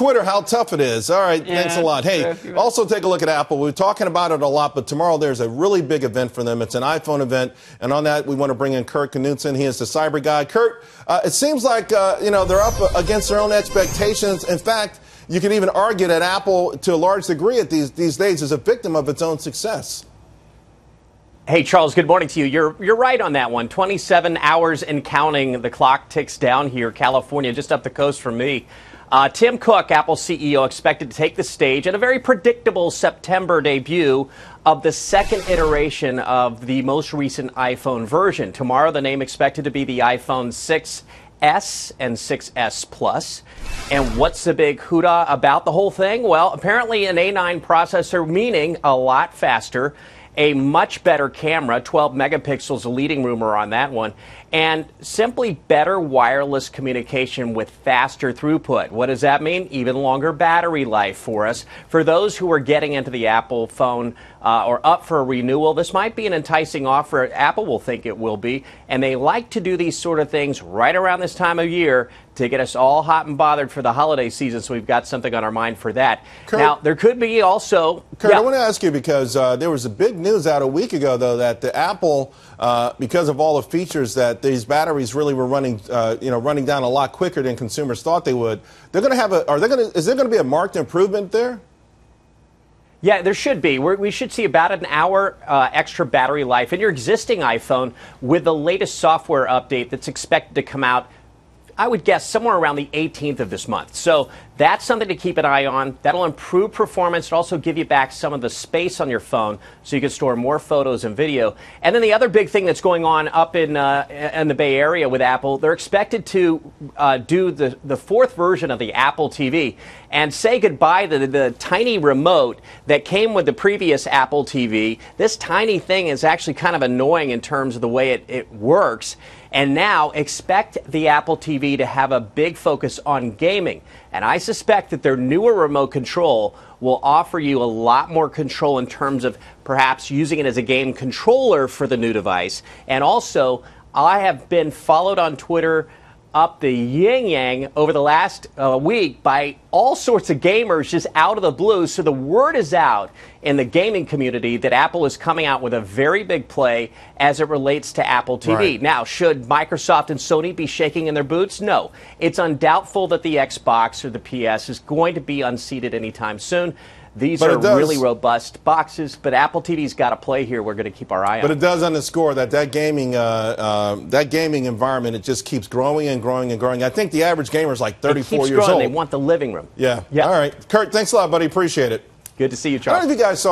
Twitter, how tough it is. All right, thanks a lot. Hey, also take a look at Apple. We're talking about it a lot, but tomorrow there's a really big event for them. It's an iPhone event, and on that we want to bring in Kurt Knutsson. He is the Cyber Guy. Kurt, it seems like they're up against their own expectations. In fact, you could even argue that Apple, to a large degree at these days, is a victim of its own success. Hey, Charles, good morning to you. You're right on that one. 27 hours and counting. The clock ticks down here, California, just up the coast from me. Tim Cook, Apple CEO, expected to take the stage at a very predictable September debut of the second iteration of the most recent iPhone version. Tomorrow, the name expected to be the iPhone 6S and 6S Plus. And what's the big hoorah about the whole thing? Well, apparently an A9 processor, meaning a lot faster, a much better camera, 12 megapixels, a leading rumor on that one, and simply better wireless communication with faster throughput. What does that mean? Even longer battery life for us. For those who are getting into the Apple phone or up for a renewal, this might be an enticing offer. Apple will think it will be, and they like to do these sort of things right around this time of year to get us all hot and bothered for the holiday season, so we've got something on our mind for that. Kurt, now, there could be also... Kurt, I want to ask you, because there was a big news out a week ago, though, that the Apple, because of all the features that these batteries really were running, running down a lot quicker than consumers thought they would, they're going to have is there going to be a marked improvement there? Yeah, there should be. We should see about an hour extra battery life in your existing iPhone with the latest software update that's expected to come out, I would guess, somewhere around the 18th of this month. So that's something to keep an eye on. That'll improve performance. It'll also give you back some of the space on your phone so you can store more photos and video. And then the other big thing that's going on up in the Bay Area with Apple, they're expected to do the fourth version of the Apple TV and say goodbye to the tiny remote that came with the previous Apple TV. This tiny thing is actually kind of annoying in terms of the way it works. And now expect the Apple TV to have a big focus on gaming. And I suspect that their newer remote control will offer you a lot more control in terms of perhaps using it as a game controller for the new device. And also, I have been followed on Twitter up the yin-yang over the last week by all sorts of gamers just out of the blue. So the word is out in the gaming community that Apple is coming out with a very big play as it relates to Apple TV. Right. Now, should Microsoft and Sony be shaking in their boots? No. It's undoubtful that the Xbox or the PS is going to be unseated anytime soon. These are really robust boxes, but Apple TV's got to play here. We're going to keep our eye on. But it does underscore that gaming environment, it just keeps growing and growing and growing. I think the average gamer is like 34 years old. They want the living room. Yeah. All right. Kurt, thanks a lot, buddy. Appreciate it. Good to see you, Charles. I don't know if you guys saw